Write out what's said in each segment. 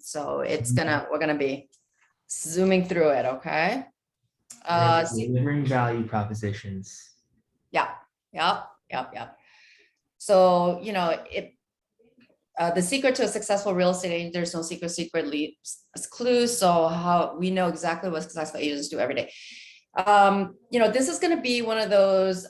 So we're gonna be zooming through it, okay? Delivering value propositions. Yeah, yep. So, the secret to a successful real estate agent, there's no secret leaves clues. So how we know exactly what successful agents do every day. This is going to be one of those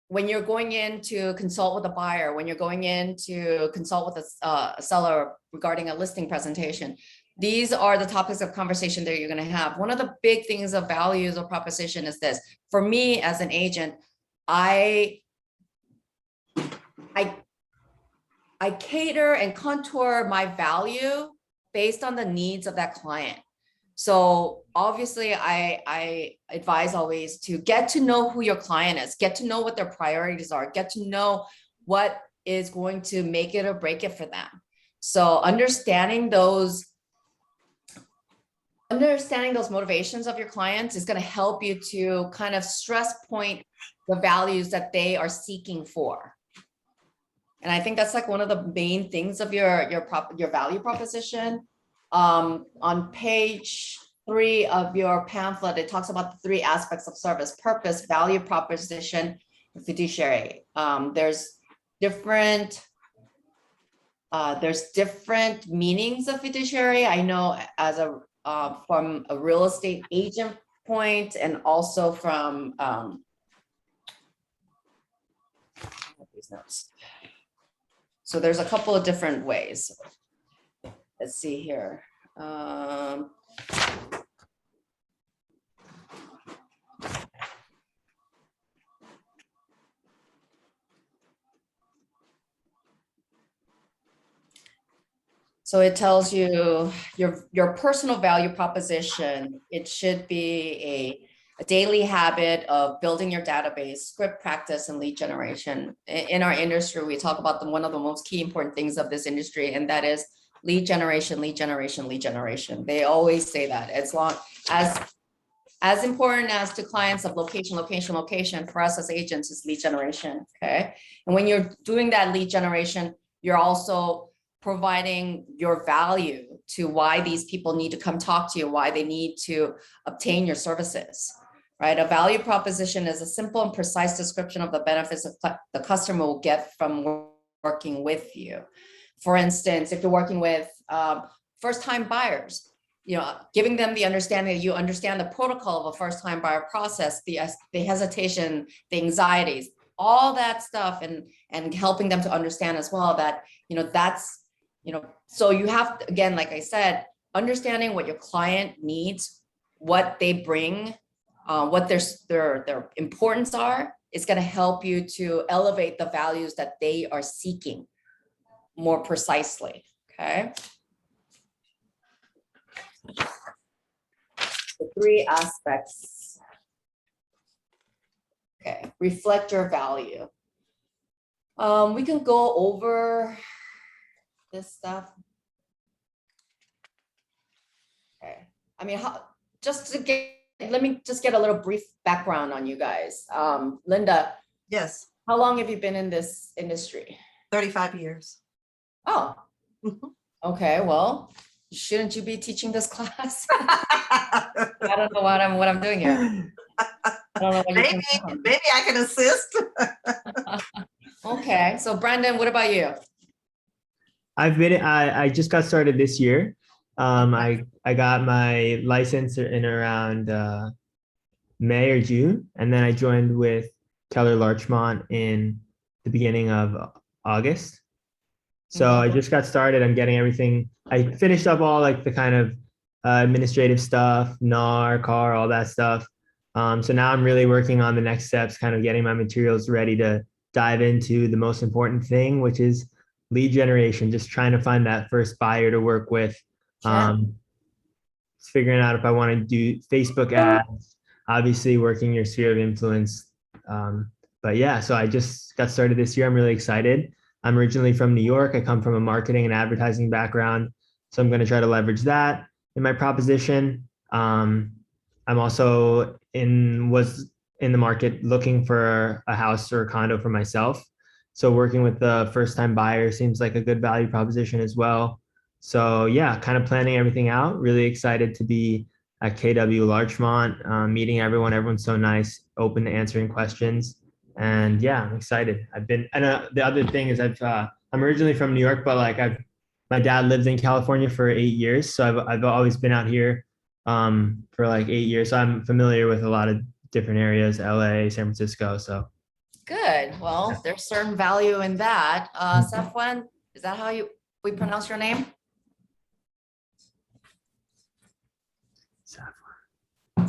when you're going in to consult with a buyer, when you're going in to consult with a seller regarding a listing presentation. These are the topics of conversation that you're going to have. One of the big things of values or proposition is this. For me as an agent, I cater and contour my value based on the needs of that client. So obviously I advise always to get to know who your client is, get to know what their priorities are, get to know what is going to make it or break it for them. So understanding those motivations of your clients is going to help you to kind of stress point the values that they are seeking for. And I think that's like one of the main things of your value proposition. On page 3 of your pamphlet, it talks about the 3 aspects of service: purpose, value proposition, and fiduciary. There's different meanings of fiduciary. I know as from a real estate agent point, and also from these notes. So there's a couple of different ways. Let's see here. So it tells you your personal value proposition. It should be a daily habit of building your database, script practice, and lead generation. In our industry, we talk about one of the most key important things of this industry, and that is lead generation, lead generation, lead generation. They always say that. As important as to clients of location, for us as agents is lead generation, okay? And when you're doing that lead generation, you're also providing your value to why these people need to come talk to you, why they need to obtain your services, right? A value proposition is a simple and precise description of the benefits the customer will get from working with you. For instance, if you're working with first-time buyers, giving them the understanding that you understand the protocol of a first-time buyer process, the hesitation, the anxieties, all that stuff, and helping them to understand as well that, so you have to, again, like I said, understanding what your client needs, what they bring, what their importance are, is going to help you to elevate the values that they are seeking more precisely, okay? The 3 aspects. Okay, reflect your value. We can go over this stuff. Okay, I mean, let me just get a little brief background on you guys. Linda. Yes. How long have you been in this industry? 35 years. Oh, okay. Well, shouldn't you be teaching this class? I don't know what I'm doing here. I don't know what maybe I can assist. Okay. So Brandon, what about you? I just got started this year. I got my license in around May or June, and then I joined with Keller Larchmont in the beginning of August. So I just got started. I'm getting everything. I finished up all like the kind of administrative stuff, NAR, CAR, all that stuff. So now I'm really working on the next steps, kind of getting my materials ready to dive into the most important thing, which is lead generation, just trying to find that first buyer to work with. Figuring out if I want to do Facebook ads, obviously working your sphere of influence. But yeah, so I just got started this year. I'm really excited. I'm originally from New York. I come from a marketing and advertising background. So I'm going to try to leverage that in my proposition. I'm also was in the market looking for a house or a condo for myself. So working with the first time buyer seems like a good value proposition as well. So yeah, kind of planning everything out. Really excited to be at KW Larchmont, meeting everyone. Everyone's so nice, open to answering questions. And yeah, I'm excited. I've been, and the other thing is I'm originally from New York, but like my dad lived in California for 8 years. So I've always been out here for like 8 years. So I'm familiar with a lot of different areas, LA, San Francisco. So Good. Well, there's certain value in that. Safwan, is that how we pronounce your name? Saf-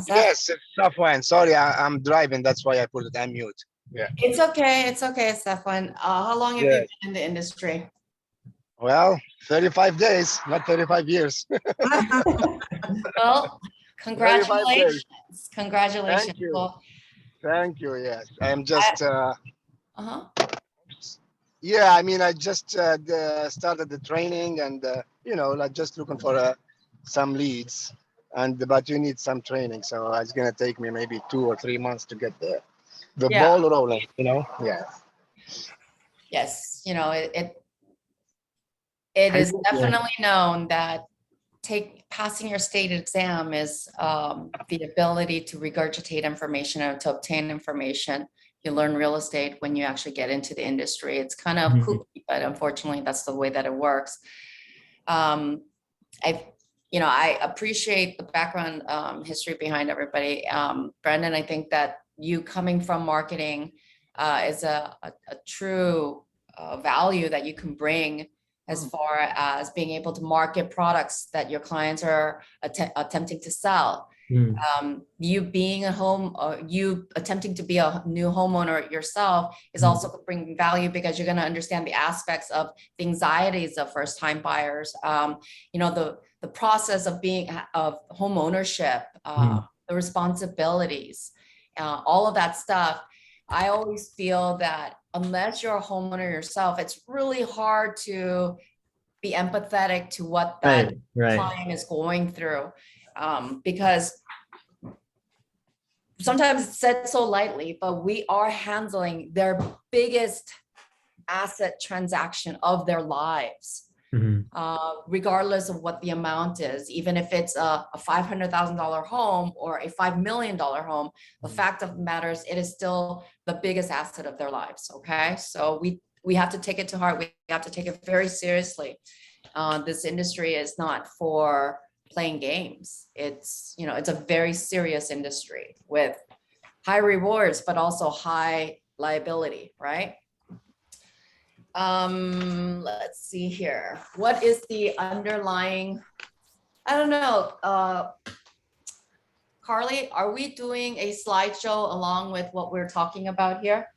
Yes, it's tough one. Sorry, I'm driving. That's why I put it on mute. Yeah. It's okay. It's okay, Safwan. How long have you Yes. been in the industry? Well, 35 days, not 35 years. Well, 35 days. congratulations. Congratulations. Thank you. Well, Thank you. Yes, I'm just. uh-huh. Yeah, I mean, I just started the training, and like just looking for some leads, but you need some training, so it's gonna take me maybe 2 or 3 months to get the Yeah. ball rolling. Yeah. Yes, it is definitely known that passing your state exam is the ability to regurgitate information and to obtain information. You learn real estate when you actually get into the industry. It's kind of kooky, but unfortunately, that's the way that it works. I appreciate the background history behind everybody. Brendan, I think that you coming from marketing is a true value that you can bring as far as being able to market products that your clients are attempting to sell. You being you attempting to be a new homeowner yourself is also bringing value because you're going to understand the aspects of the anxieties of first-time buyers. The process of home ownership, the responsibilities, all of that stuff. I always feel that unless you're a homeowner yourself, it's really hard to be empathetic to what that client is going through, because sometimes it's said so lightly, but we are handling their biggest asset transaction of their lives. Regardless of what the amount is, even if it's a $500,000 home or a $5 million home, the fact of the matter is it is still the biggest asset of their lives. Okay, so we have to take it to heart. We have to take it very seriously. This industry is not for playing games. It's a very serious industry with high rewards, but also high liability, right? Let's see here. What is the underlying, I don't know, Carly, are we doing a slideshow along with what we're talking about here?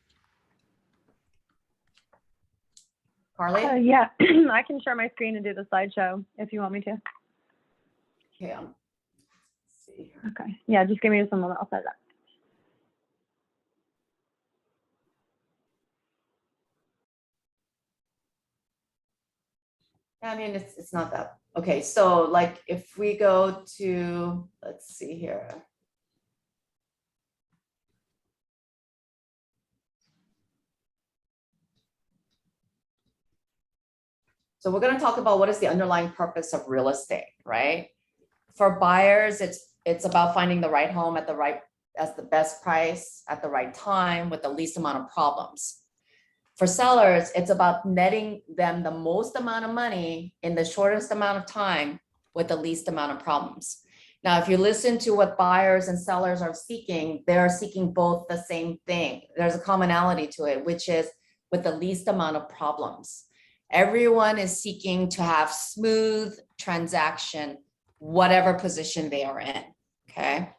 Carly? Yeah, I can share my screen and do the slideshow if you want me to. Okay, let's see here. Okay, yeah, just give me just a moment, I'll set it up. I mean, it's not that. Okay, so like if we go to, let's see here. So we're going to talk about what is the underlying purpose of real estate, right? For buyers, it's about finding the right home at the best price at the right time with the least amount of problems. For sellers, it's about netting them the most amount of money in the shortest amount of time with the least amount of problems. Now, if you listen to what buyers and sellers are seeking, they're seeking both the same thing. There's a commonality to it, which is with the least amount of problems. Everyone is seeking to have smooth transaction, whatever position they are in, okay?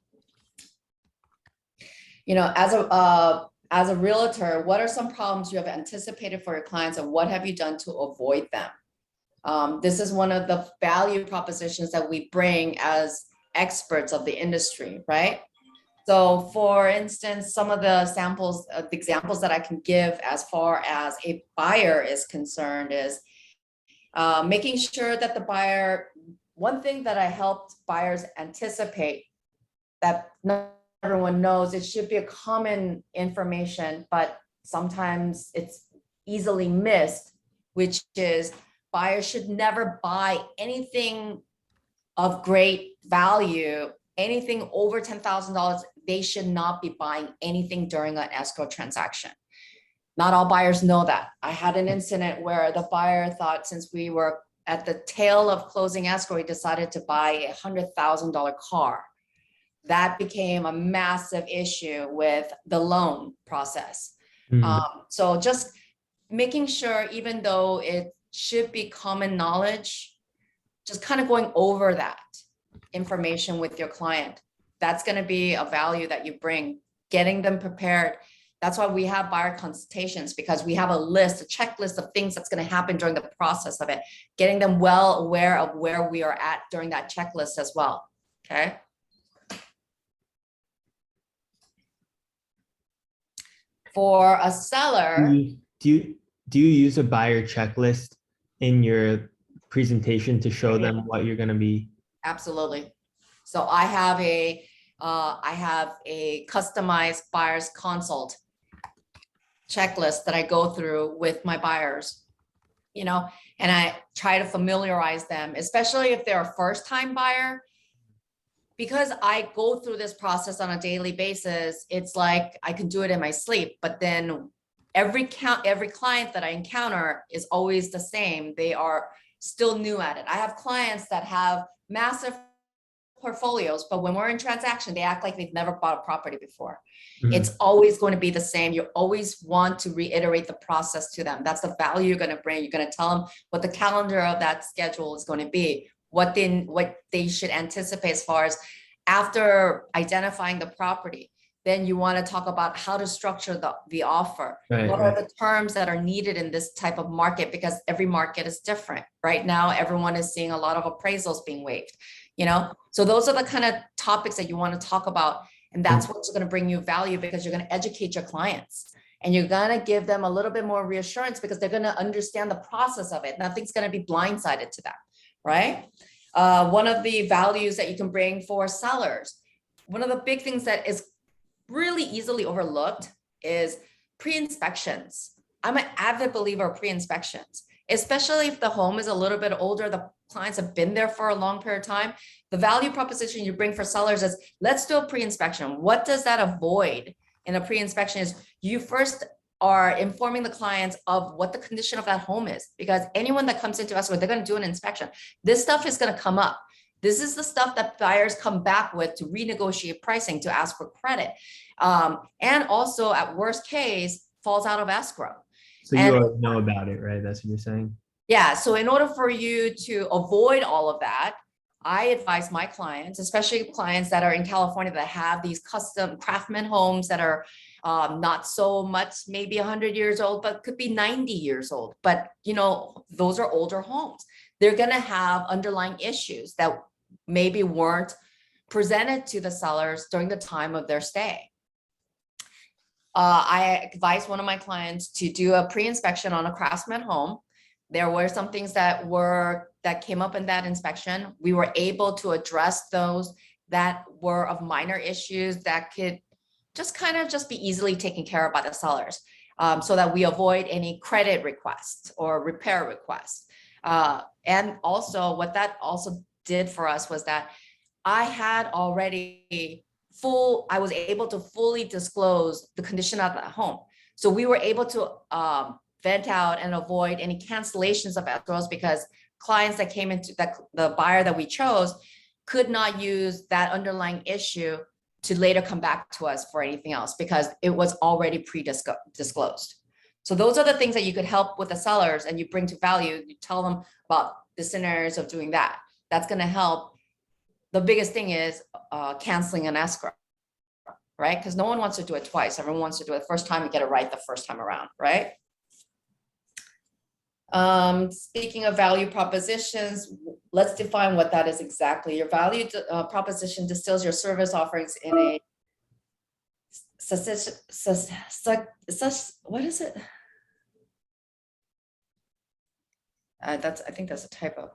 As a realtor, what are some problems you have anticipated for your clients and what have you done to avoid them? This is one of the value propositions that we bring as experts of the industry, right? So for instance, some of the examples that I can give as far as a buyer is concerned is making sure that the buyer, one thing that I helped buyers anticipate that not everyone knows, it should be a common information, but sometimes it's easily missed, which is buyers should never buy anything of great value, anything over $10,000. They should not be buying anything during an escrow transaction. Not all buyers know that. I had an incident where the buyer thought, since we were at the tail of closing escrow, he decided to buy a $100,000 car. That became a massive issue with the loan process. So just making sure, even though it should be common knowledge, just kind of going over that information with your client. That's going to be a value that you bring, getting them prepared. That's why we have buyer consultations, because we have a list, a checklist of things that's going to happen during the process of it, getting them well aware of where we are at during that checklist as well. Okay. For a seller, Do you use a buyer checklist in your presentation to show them what you're going to be? absolutely. So I have a customized buyer's consult checklist that I go through with my buyers, and I try to familiarize them, especially if they're a first-time buyer. Because I go through this process on a daily basis, it's like I can do it in my sleep, but then every client that I encounter is always the same. They are still new at it. I have clients that have massive portfolios, but when we're in transaction, they act like they've never bought a property before. It's always going to be the same. You always want to reiterate the process to them. That's the value you're going to bring. You're going to tell them what the calendar of that schedule is going to be, what they should anticipate as far as after identifying the property. Then you want to talk about how to structure the offer. What are the terms that are needed in this type of market? Because every market is different. Right now, everyone is seeing a lot of appraisals being waived, So those are the kind of topics that you want to talk about. And that's what's going to bring you value, because you're going to educate your clients. And you're going to give them a little bit more reassurance, because they're going to understand the process of it. Nothing's going to be blindsided to them, right? One of the values that you can bring for sellers, one of the big things that is really easily overlooked is pre-inspections. I'm an avid believer of pre-inspections, especially if the home is a little bit older, the clients have been there for a long period of time. The value proposition you bring for sellers is, let's do a pre-inspection. What does that avoid in a pre-inspection is you first are informing the clients of what the condition of that home is, because anyone that comes into escrow, they're going to do an inspection. This stuff is going to come up. This is the stuff that buyers come back with to renegotiate pricing, to ask for credit. And also, at worst case, falls out of escrow. So you already know about it, right? That's what you're saying? Yeah. So in order for you to avoid all of that, I advise my clients, especially clients that are in California that have these custom craftsman homes that are not so much, maybe 100 years old, but could be 90 years old. But, those are older homes. They're going to have underlying issues that maybe weren't presented to the sellers during the time of their stay. I advised one of my clients to do a pre-inspection on a craftsman home. There were some things that came up in that inspection. We were able to address those that were of minor issues that could just be easily taken care of by the sellers, so that we avoid any credit requests or repair requests. And also what that also did for us was that I was able to fully disclose the condition of that home. So we were able to vent out and avoid any cancellations of escrows, because clients that came into the buyer that we chose could not use that underlying issue to later come back to us for anything else, because it was already pre-disclosed. So those are the things that you could help with the sellers, and you bring to value. You tell them about the scenarios of doing that. That's going to help. The biggest thing is canceling an escrow, right? Because no one wants to do it twice. Everyone wants to do it the first time and get it right the first time around, right? Speaking of value propositions, let's define what that is exactly. Your value proposition distills your service offerings in a what is it? I think that's a typo.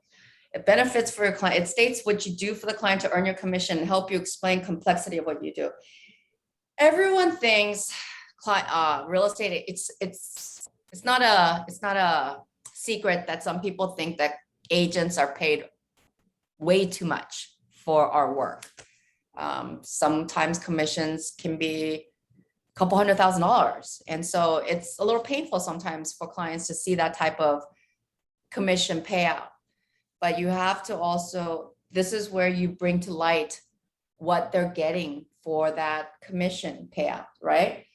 It benefits for your client. It states what you do for the client to earn your commission and help you explain complexity of what you do. Everyone thinks real estate, it's not a secret that some people think that agents are paid way too much for our work. Sometimes commissions can be a couple $100,000. And so it's a little painful sometimes for clients to see that type of commission payout. But you have to also, this is where you bring to light what they're getting for that commission payout, right?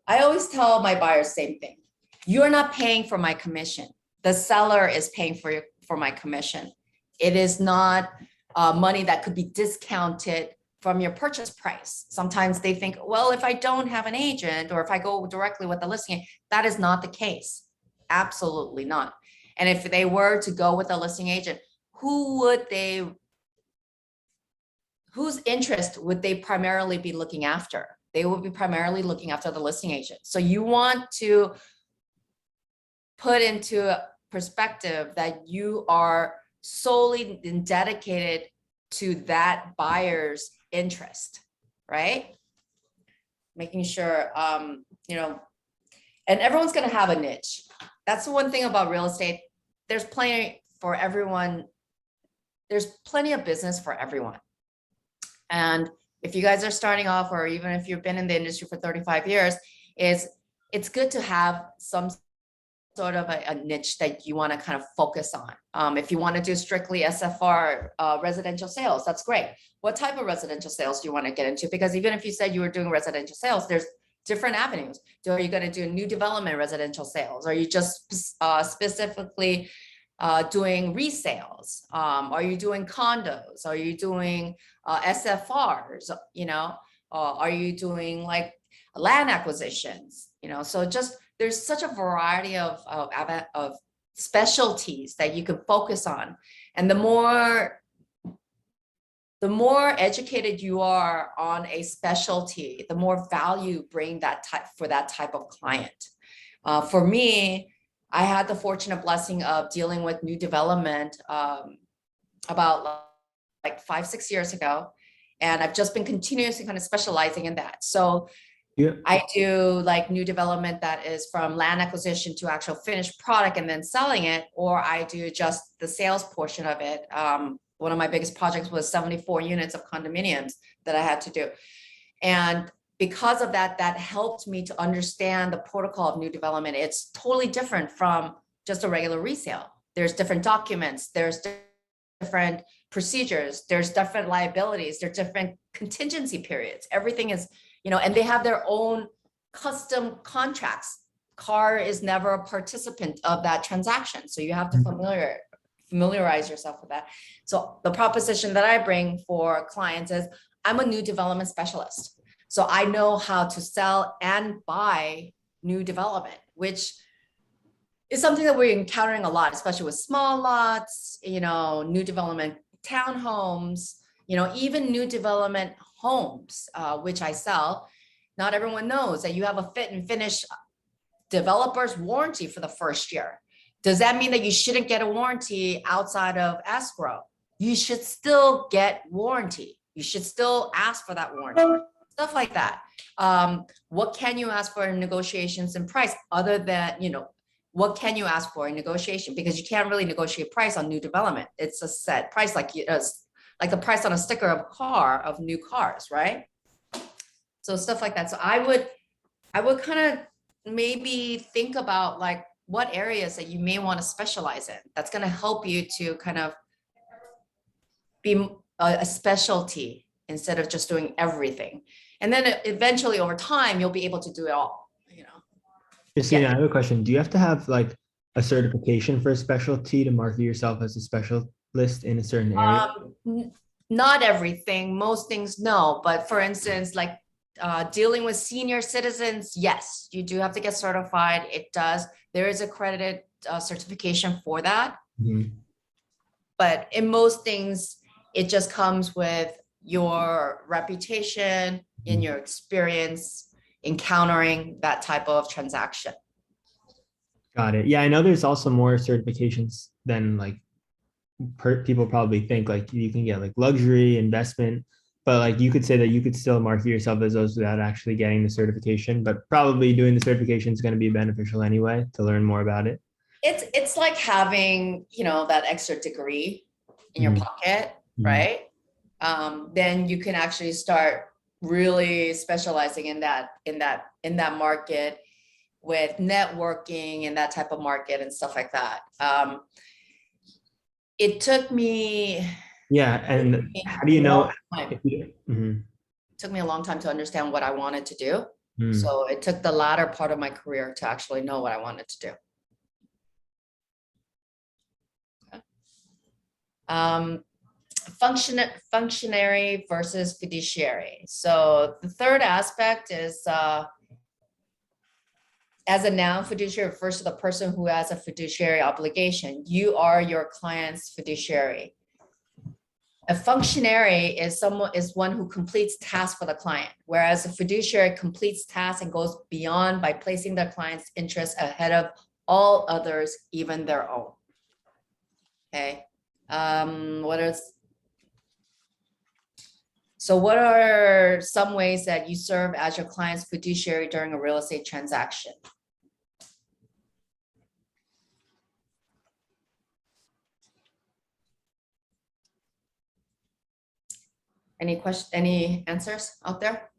I always tell my buyers same thing. You're not paying for my commission. The seller is paying for my commission. It is not money that could be discounted from your purchase price. Sometimes they think, well, if I don't have an agent or if I go directly with the listing, that is not the case. Absolutely not. And if they were to go with a listing agent, whose interest would they primarily be looking after? They will be primarily looking after the listing agent. So you want to put into perspective that you are solely dedicated to that buyer's interest, right? Making sure, you know, and everyone's going to have a niche. That's the one thing about real estate. There's plenty for everyone. There's plenty of business for everyone. And if you guys are starting off, or even if you've been in the industry for 35 years, it's good to have some sort of a niche that you want to kind of focus on. If you want to do strictly SFR residential sales, that's great. What type of residential sales do you want to get into? Because even if you said you were doing residential sales, there's different avenues. Are you going to do new development residential sales? Are you just specifically doing resales? Are you doing condos? Are you doing SFRs? You know, are you doing like land acquisitions? You know, so just there's such a variety of specialties that you can focus on, and the more educated you are on a specialty, the more value you bring that type of client. For me, I had the fortunate blessing of dealing with new development about like 5-6 years ago, and I've just been continuously kind of specializing in that. So yeah. I do like new development that is from land acquisition to actual finished product and then selling it, or I do just the sales portion of it. One of my biggest projects was 74 units of condominiums that I had to do. And because of that, that helped me to understand the protocol of new development. It's totally different from just a regular resale. There's different documents, there's different procedures, there's different liabilities, there's different contingency periods. Everything is, you know, and they have their own custom contracts. CAR is never a participant of that transaction. So you have to familiarize yourself with that. So the proposition that I bring for clients is I'm a new development specialist. So I know how to sell and buy new development, which is something that we're encountering a lot, especially with small lots, you know, new development townhomes, you know, even new development homes, which I sell. Not everyone knows that you have a fit and finish developer's warranty for the first year. Does that mean that you shouldn't get a warranty outside of escrow? You should still get warranty. You should still ask for that warranty. Stuff like that. What can you ask for in negotiations and price other than, you know, what can you ask for in negotiation? Because you can't really negotiate price on new development. It's a set price, like the price on a sticker of a car, of new cars, right? So stuff like that. So I would kind of maybe think about like what areas that you may want to specialize in. That's going to help you to kind of be a specialty instead of just doing everything. And then eventually over time, you'll be able to do it all, you know. Christina, Yeah. I have a question. Do you have to have like a certification for a specialty to market yourself as a specialist in a certain area? Not everything, most things, no. But for instance, like dealing with senior citizens, yes, you do have to get certified. It does. There is accredited certification for that. Mm-hmm. But in most things, it just comes with your reputation and your experience encountering that type of transaction. Got it. Yeah, I know there's also more certifications than like people probably think. Like you can get like luxury investment, but like you could say that you could still market yourself as those without actually getting the certification, but probably doing the certification is going to be beneficial anyway to learn more about it. It's like having, that extra degree in your Mhm. pocket, Mhm. right? Then you can actually start really specializing in that market with networking and that type of market and stuff like that. It took me Yeah, and how do you know? If you, mhm. took me a long time to understand what I wanted to do. Mm. So it took the latter part of my career to actually know what I wanted to do. Functionary versus fiduciary. So the third aspect is, as a noun, fiduciary refers to the person who has a fiduciary obligation. You are your client's fiduciary. A functionary is one who completes tasks for the client, whereas a fiduciary completes tasks and goes beyond by placing their client's interests ahead of all others, even their own. Okay. What are some ways that you serve as your client's fiduciary during a real estate transaction? Any answers out there?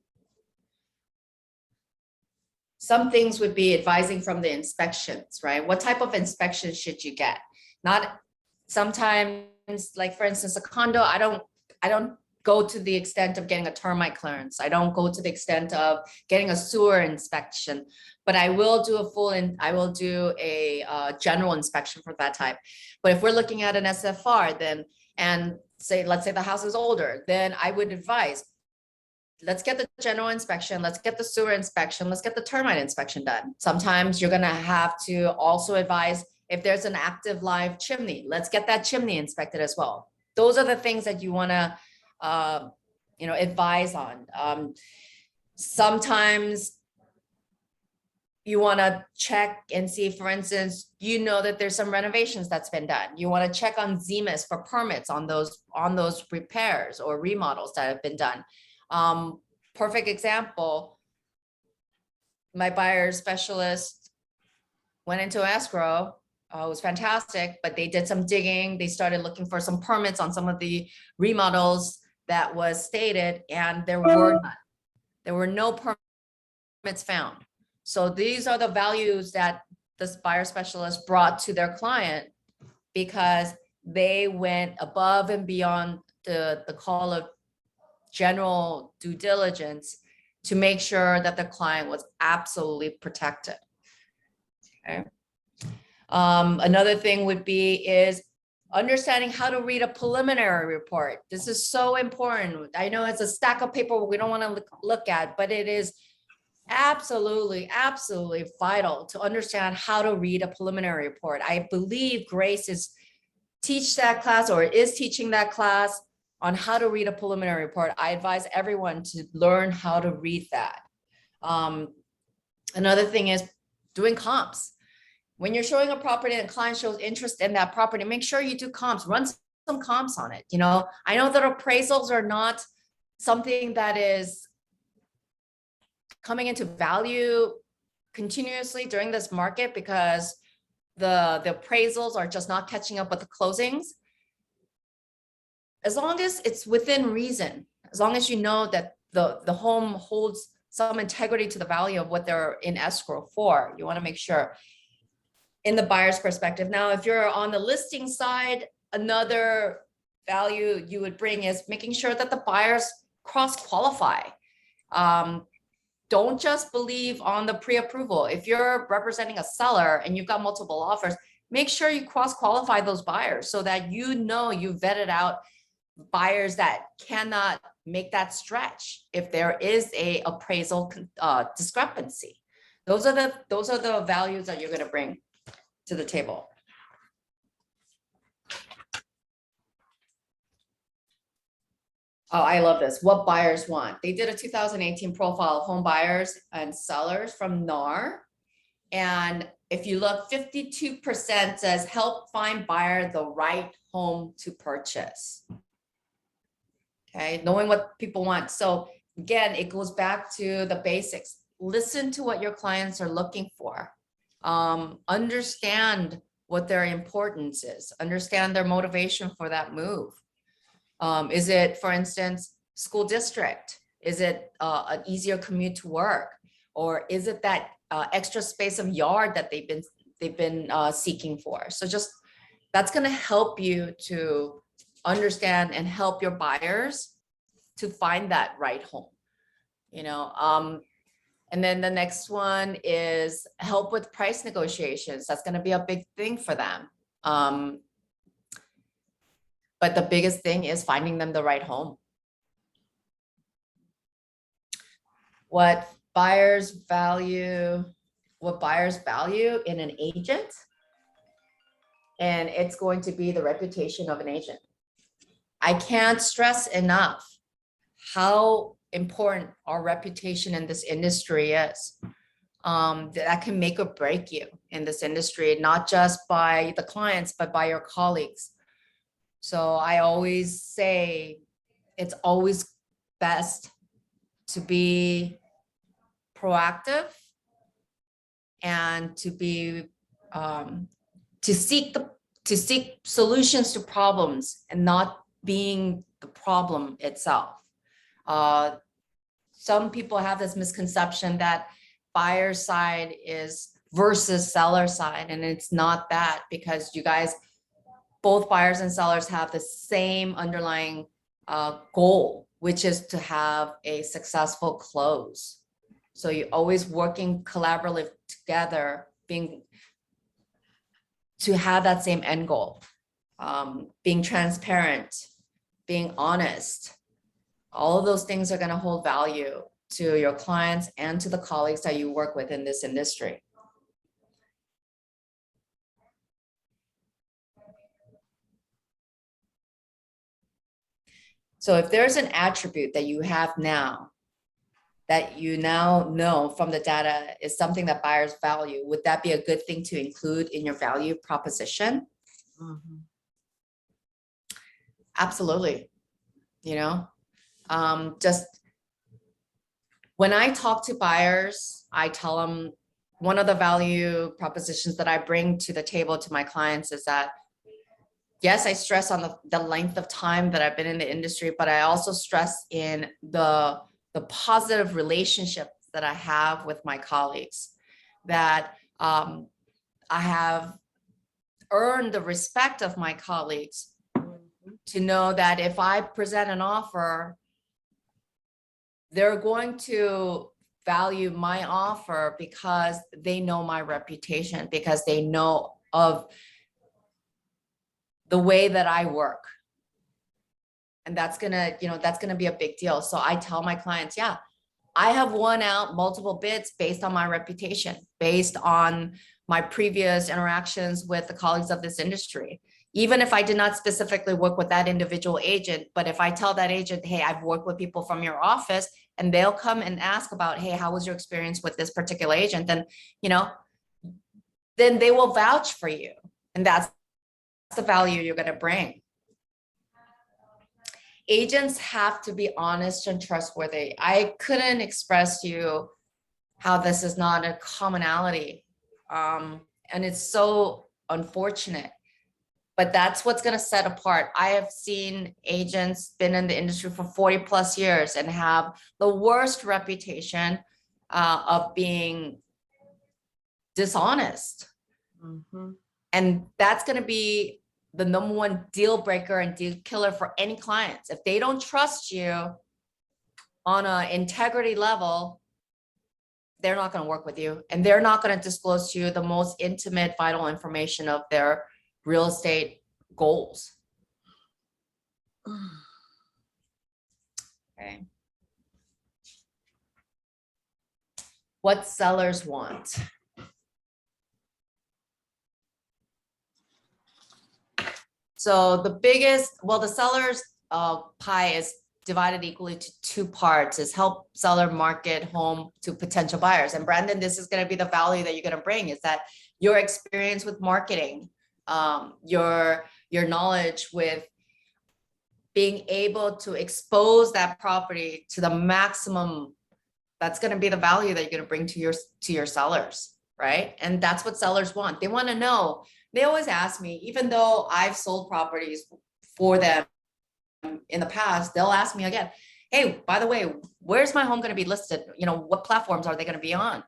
Some things would be advising from the inspections, right? What type of inspection should you get? Not sometimes, like for instance, a condo, I don't go to the extent of getting a termite clearance. I don't go to the extent of getting a sewer inspection, but I will do a general inspection for that type. But if we're looking at an SFR, then, and let's say the house is older, then I would advise, let's get the general inspection, let's get the sewer inspection, let's get the termite inspection done. Sometimes you're gonna have to also advise if there's an active live chimney, let's get that chimney inspected as well. Those are the things that you wanna advise on. Sometimes you want to check and see, for instance, that there's some renovations that's been done. You want to check on ZMIS for permits on those repairs or remodels that have been done. Perfect example, my buyer specialist went into escrow. It was fantastic, but they did some digging. They started looking for some permits on some of the remodels that was stated, and there were no permits found. So these are the values that this buyer specialist brought to their client, because they went above and beyond the call of general due diligence to make sure that the client was absolutely protected. Okay. Another thing would be is understanding how to read a preliminary report. This is so important. I know it's a stack of paper we don't want to look at, but it is absolutely vital to understand how to read a preliminary report. I believe Grace is teaching that class on how to read a preliminary report. I advise everyone to learn how to read that. Another thing is doing comps. When you're showing a property and a client shows interest in that property, make sure you do comps, run some comps on it. I know that appraisals are not something that is coming into value continuously during this market, because the appraisals are just not catching up with the closings. As long as it's within reason, as long as you know that the home holds some integrity to the value of what they're in escrow for, you want to make sure in the buyer's perspective. Now, if you're on the listing side, another value you would bring is making sure that the buyers cross-qualify. Don't just believe on the pre-approval. If you're representing a seller and you've got multiple offers, make sure you cross-qualify those buyers so that you vetted out buyers that cannot make that stretch if there is a appraisal discrepancy. Those are the values that you're going to bring to the table. Oh, I love this. What buyers want. They did a 2018 profile of home buyers and sellers from NAR. And if you look, 52% says help find buyer the right home to purchase. Okay, knowing what people want. So again, it goes back to the basics. Listen to what your clients are looking for. Understand what their importance is, understand their motivation for that move. Is it, for instance, school district? Is it an easier commute to work? Or is it that extra space of yard that they've been seeking for? So just, that's gonna help you to understand and help your buyers to find that right home, you know. And then the next one is help with price negotiations. That's gonna be a big thing for them. But the biggest thing is finding them the right home. What buyers value in an agent, and it's going to be the reputation of an agent. I can't stress enough how important our reputation in this industry is. That can make or break you in this industry, not just by the clients, but by your colleagues. So I always say it's always best to be proactive and to be to seek solutions to problems and not being the problem itself. Some people have this misconception that buyer side is versus seller side, and it's not that, because you guys, both buyers and sellers, have the same underlying goal, which is to have a successful close. So you're always working collaboratively together, to have that same end goal, being transparent, being honest. All of those things are going to hold value to your clients and to the colleagues that you work with in this industry. So if there's an attribute that you have now, that you now know from the data is something that buyers value, would that be a good thing to include in your value proposition? Mhm. Absolutely. You know, just when I talk to buyers, I tell them one of the value propositions that I bring to the table to my clients is that, yes, I stress on the length of time that I've been in the industry, but I also stress in the positive relationship that I have with my colleagues, that I have earned the respect of my colleagues to know that if I present an offer, they're going to value my offer because they know my reputation, because they know of the way that I work. And that's gonna, that's gonna be a big deal. So I tell my clients, yeah, I have won out multiple bids based on my reputation, based on my previous interactions with the colleagues of this industry. Even if I did not specifically work with that individual agent, but if I tell that agent, hey, I've worked with people from your office, and they'll come and ask about, hey, how was your experience with this particular agent? Then, then they will vouch for you. And that's the value you're gonna bring. Agents have to be honest and trustworthy. I couldn't express to you how this is not a commonality. And it's so unfortunate, but that's what's going to set apart. I have seen agents been in the industry for 40 plus years and have the worst reputation of being dishonest. Mhm. And that's going to be the number one deal breaker and deal killer for any clients. If they don't trust you on an integrity level, they're not going to work with you, and they're not going to disclose to you the most intimate, vital information of their real estate goals. Okay. What sellers want. So the seller's pie is divided equally to two parts, is help seller market home to potential buyers. And Brandon, this is going to be the value that you're going to bring, is that your experience with marketing, your knowledge with being able to expose that property to the maximum. That's going to be the value that you're going to bring to your sellers. right? And that's what sellers want. They want to know. They always ask me, even though I've sold properties for them in the past, they'll ask me again, hey, by the way, where's my home going to be listed? What platforms are they going to be on?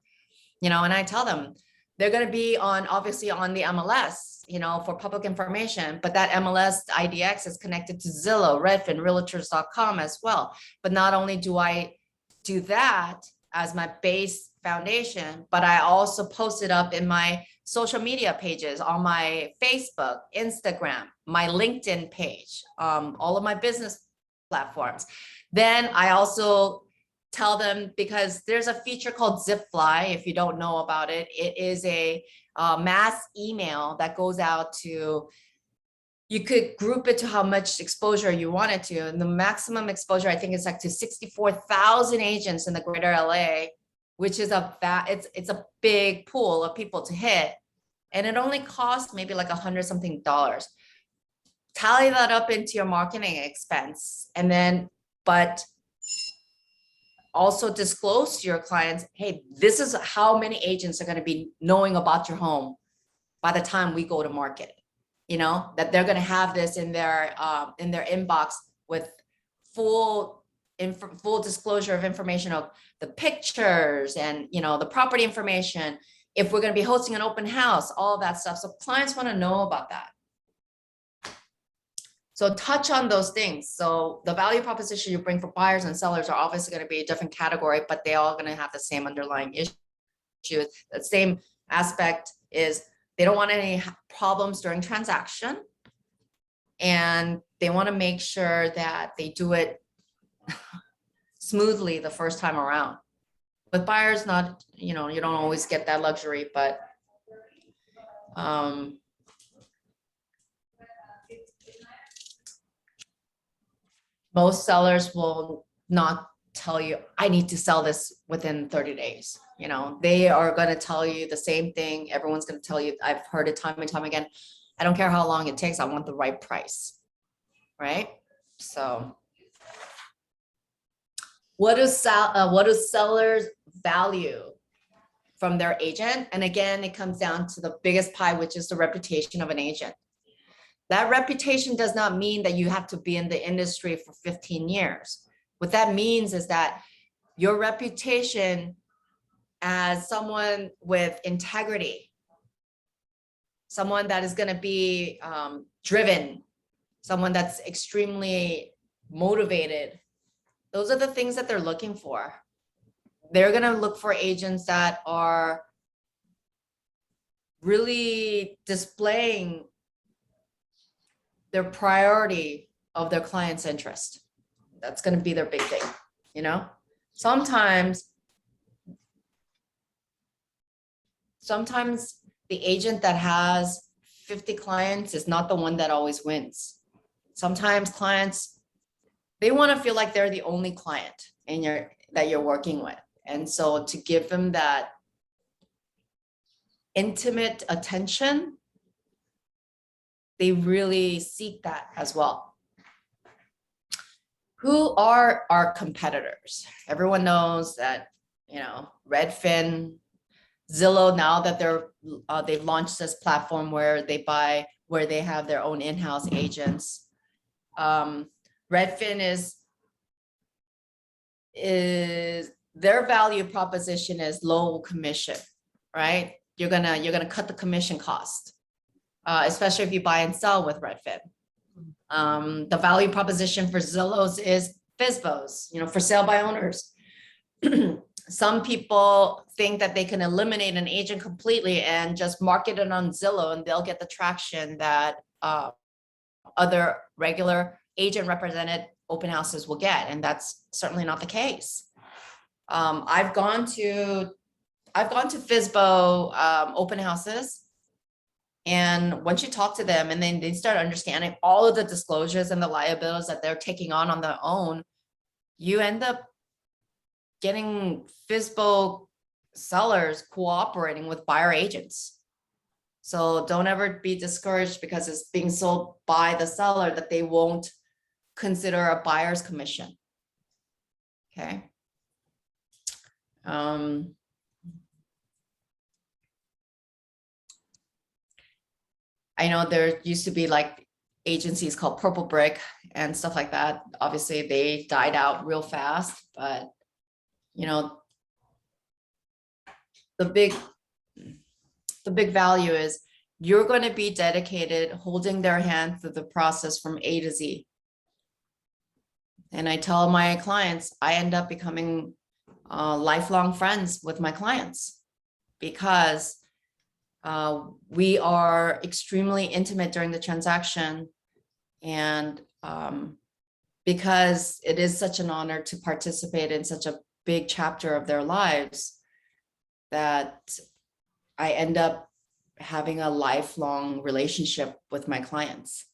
And I tell them they're going to be on, obviously on the MLS, for public information, but that MLS IDX is connected to Zillow, Redfin, Realtors.com as well. But not only do I do that as my base foundation, but I also post it up in my social media pages on my Facebook, Instagram, my LinkedIn page, all of my business platforms. Then I also tell them, because there's a feature called Zipfly. If you don't know about it, it is a mass email that goes out to, you could group it to how much exposure you want it to. And the maximum exposure, I think, is like to 64,000 agents in the greater LA, which is it's a big pool of people to hit. And it only costs maybe like $100 something. Tally that up into your marketing expense. And then, but also disclose to your clients, hey, this is how many agents are going to be knowing about your home by the time we go to market. That they're going to have this in their inbox with full disclosure of information of the pictures and the property information. If we're going to be hosting an open house, all of that stuff. So clients want to know about that. So touch on those things. So the value proposition you bring for buyers and sellers are obviously going to be a different category, but they all going to have the same underlying issue. The same aspect is they don't want any problems during transaction, and they want to make sure that they do it smoothly the first time around. With buyers, not, you don't always get that luxury, but most sellers will not tell you, I need to sell this within 30 days. They are going to tell you the same thing. Everyone's going to tell you, I've heard it time and time again, I don't care how long it takes. I want the right price, right? So what do sellers value from their agent? And again, it comes down to the biggest pie, which is the reputation of an agent. That reputation does not mean that you have to be in the industry for 15 years. What that means is that your reputation as someone with integrity, someone that is going to be driven, someone that's extremely motivated. Those are the things that they're looking for. They're going to look for agents that are really displaying their priority of their client's interest. That's going to be their big thing. Sometimes the agent that has 50 clients is not the one that always wins. Sometimes clients, they want to feel like they're the only client that you're working with. And so to give them that intimate attention, they really seek that as well. Who are our competitors? Everyone knows that, Redfin, Zillow, now that they've launched this platform where they have their own in-house agents. Redfin is their value proposition is low commission, right? You're gonna cut the commission cost, especially if you buy and sell with Redfin. The value proposition for Zillows is FSBOs, for sale by owners. Some people think that they can eliminate an agent completely and just market it on Zillow, and they'll get the traction that other regular agent represented open houses will get. And that's certainly not the case. I've gone to FSBO open houses. And once you talk to them and then they start understanding all of the disclosures and the liabilities that they're taking on their own, you end up getting FSBO sellers cooperating with buyer agents. So don't ever be discouraged because it's being sold by the seller that they won't consider a buyer's commission. Okay. I know there used to be like agencies called Purple Brick and stuff like that. Obviously, they died out real fast, but you know, the big value is you're going to be dedicated, holding their hand through the process from A to Z. And I tell my clients, I end up becoming lifelong friends with my clients because we are extremely intimate during the transaction. And because it is such an honor to participate in such a big chapter of their lives, that I end up having a lifelong relationship with my clients.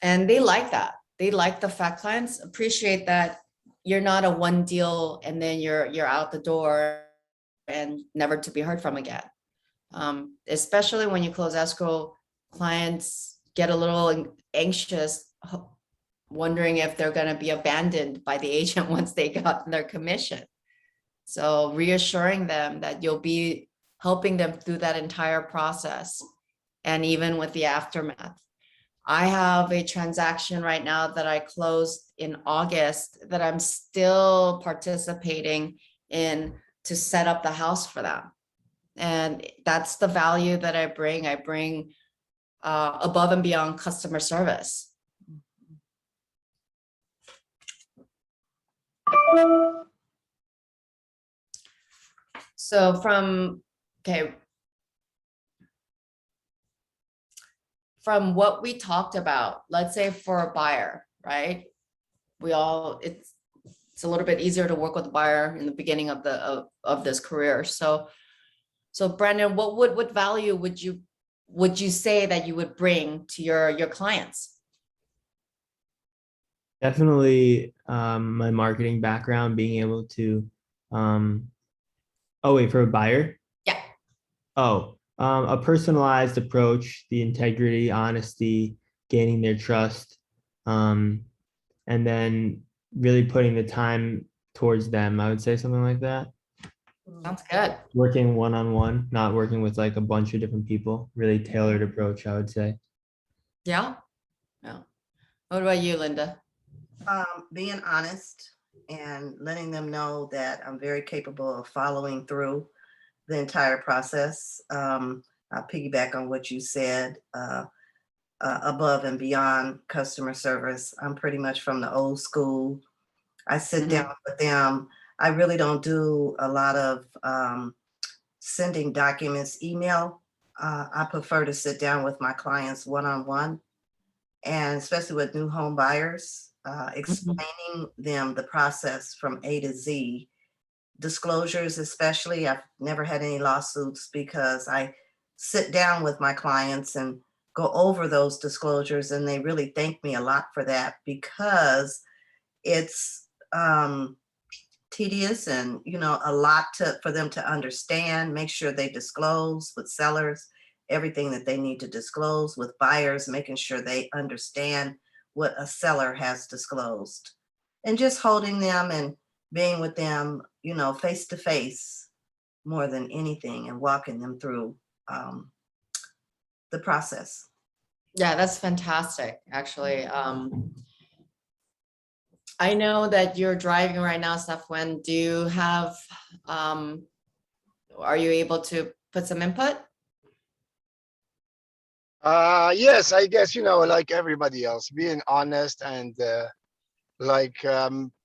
And they like that. They like the fact, clients appreciate that you're not a one deal and then you're out the door and never to be heard from again. Especially when you close escrow, clients get a little anxious, wondering if they're going to be abandoned by the agent once they got their commission. So reassuring them that you'll be helping them through that entire process, and even with the aftermath. I have a transaction right now that I closed in August that I'm still participating in to set up the house for them. And that's the value that I bring. I bring above and beyond customer service. So from what we talked about, let's say for a buyer, right? It's a little bit easier to work with a buyer in the beginning of this career. So Brandon, what value would you say that you would bring to your clients? Definitely my marketing background, being able to oh wait, for a buyer? Yeah. A personalized approach, the integrity, honesty, gaining their trust, and then really putting the time towards them. I would say something like that. Sounds good. Working one-on-one, not working with like a bunch of different people. Really tailored approach, I would say. Yeah. What about you, Linda? Being honest and letting them know that I'm very capable of following through the entire process. I'll piggyback on what you said, above and beyond customer service. I'm pretty much from the old school. I sit down with them. I really don't do a lot of sending documents, email. I prefer to sit down with my clients one-on-one, and especially with new home buyers, explaining them the process from A to Z. Disclosures, especially, I've never had any lawsuits because I sit down with my clients and go over those disclosures, and they really thank me a lot for that, because it's tedious and a lot for them to understand. Make sure they disclose with sellers everything that they need to disclose, with buyers making sure they understand what a seller has disclosed, and just holding them and being with them face to face more than anything, and walking them through the process. Yeah, that's fantastic, actually. I know that you're driving right now, Safwan. Do you have, are you able to put some input? Yes, I guess, like everybody else, being honest and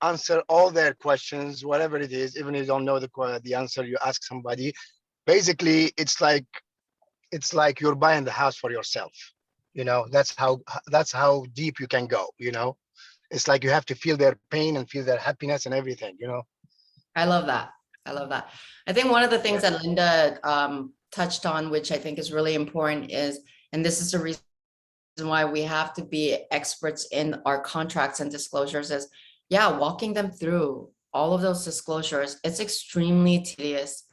answer all their questions, whatever it is, even if you don't know the answer, you ask somebody. Basically, it's like you're buying the house for yourself. That's how deep you can go. It's like you have to feel their pain and feel their happiness and everything. I love that. I think one of the things that Linda touched on, which I think is really important, is, and this is the reason why we have to be experts in our contracts and disclosures, is walking them through all of those disclosures. It's extremely tedious.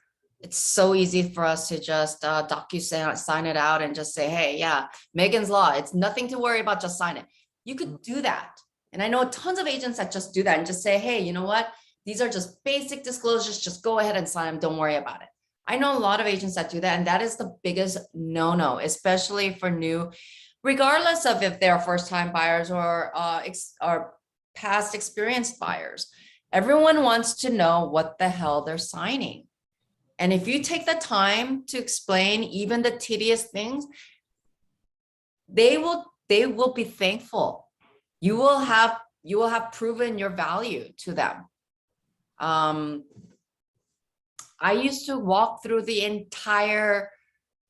It's so easy for us to just sign it out and just say, hey, Megan's Law, it's nothing to worry about, just sign it. You could do that. And I know tons of agents that just do that and just say, hey, you know what? These are just basic disclosures. Just go ahead and sign them. Don't worry about it. I know a lot of agents that do that, and that is the biggest no-no, especially for new, regardless of if they're first-time buyers or past experienced buyers. Everyone wants to know what the hell they're signing. And if you take the time to explain even the tedious things, they will be thankful. You will have proven your value to them. I used to walk through the entire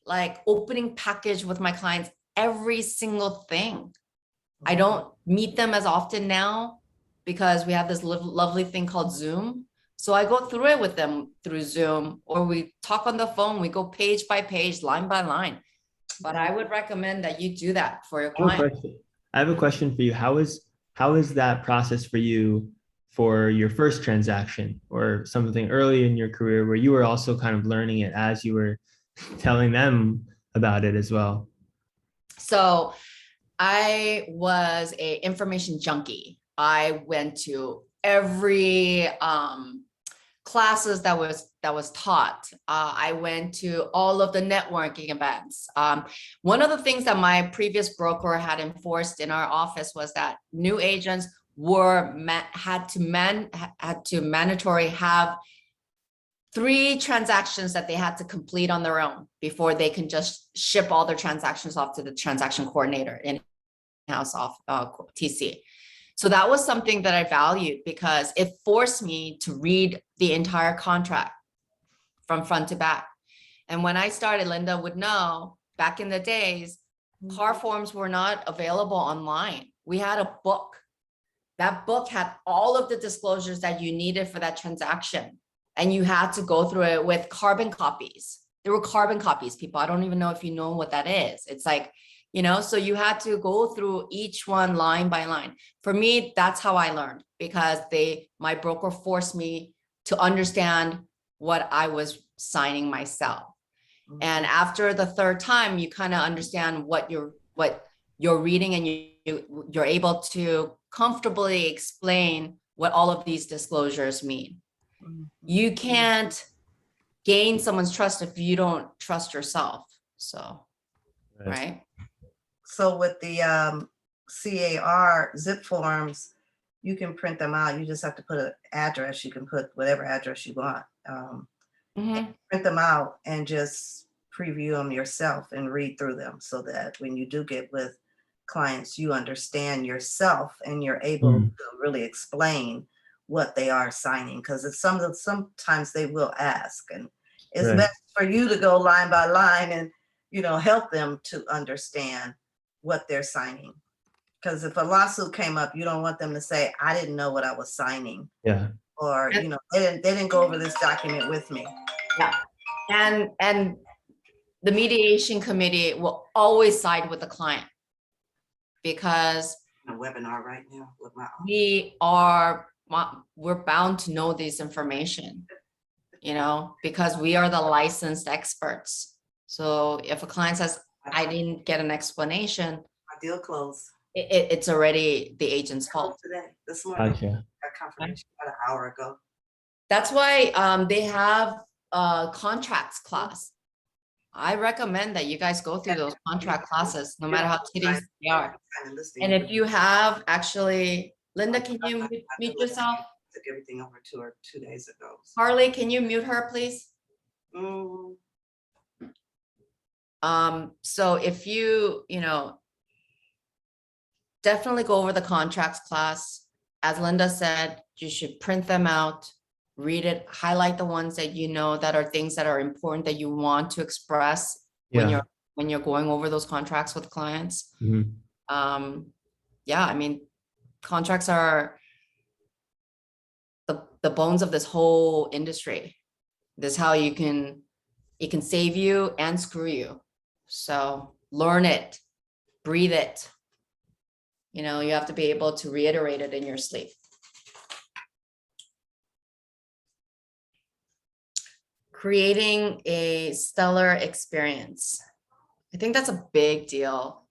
like opening package with my clients, every single thing. I don't meet them as often now because we have this lovely thing called Zoom. So I go through it with them through Zoom, or we talk on the phone. We go page by page, line by line. But I would recommend that you do that for your client. I have a question for you. How is that process for you for your first transaction or something early in your career where you were also kind of learning it as you were telling them about it as well? So I was a information junkie. I went to every classes that was taught. I went to all of the networking events. One of the things that my previous broker had enforced in our office was that new agents had to mandatory have 3 transactions that they had to complete on their own before they can just ship all their transactions off to the transaction coordinator in-house off TC. So that was something that I valued because it forced me to read the entire contract from front to back. And when I started, Linda would know, back in the days, car forms were not available online. We had a book. That book had all of the disclosures that you needed for that transaction. And you had to go through it with carbon copies. There were carbon copies, people. I don't even know if you know what that is. It's like, you know, so you had to go through each one line by line. For me, that's how I learned, because my broker forced me to understand what I was signing myself. And after the 3rd time, you kind of understand what you're reading, and you're able to comfortably explain what all of these disclosures mean. You can't gain someone's trust if you don't trust yourself. So, right. So with the CAR zip forms, you can print them out. You just have to put an address. You can put whatever address you want. Print them out and just preview them yourself and read through them, so that when you do get with clients, you understand yourself and you're able to really explain what they are signing, because it's sometimes they will ask, and it's best for you to go line by line and, you know, help them to understand what they're signing. Because if a lawsuit came up, you don't want them to say, I didn't know what I was signing. Yeah. Or, you know, they didn't go over this document with me. Yeah. And the mediation committee will always side with the client, because A webinar right now with my we're bound to know this information, you know, because we are the licensed experts. So if a client says, I didn't get an explanation, my deal closed it's already the agent's fault. today, this morning. Gotcha. Got confirmation about an hour ago. That's why they have a contracts class. I recommend that you guys go through those contract classes, no matter how tedious they are. And if you have actually, Linda, can you mute yourself? Took everything over to her 2 days ago. Harley, can you mute her, please? So if you know, definitely go over the contracts class. As Linda said, you should print them out, read it, highlight the ones that you know that are things that are important that you want to express when you're going over those contracts with clients. Yeah, I mean, contracts are the bones of this whole industry. This is how it can save you and screw you. So learn it, breathe it. You know, you have to be able to reiterate it in your sleep. Creating a stellar experience. I think that's a big deal.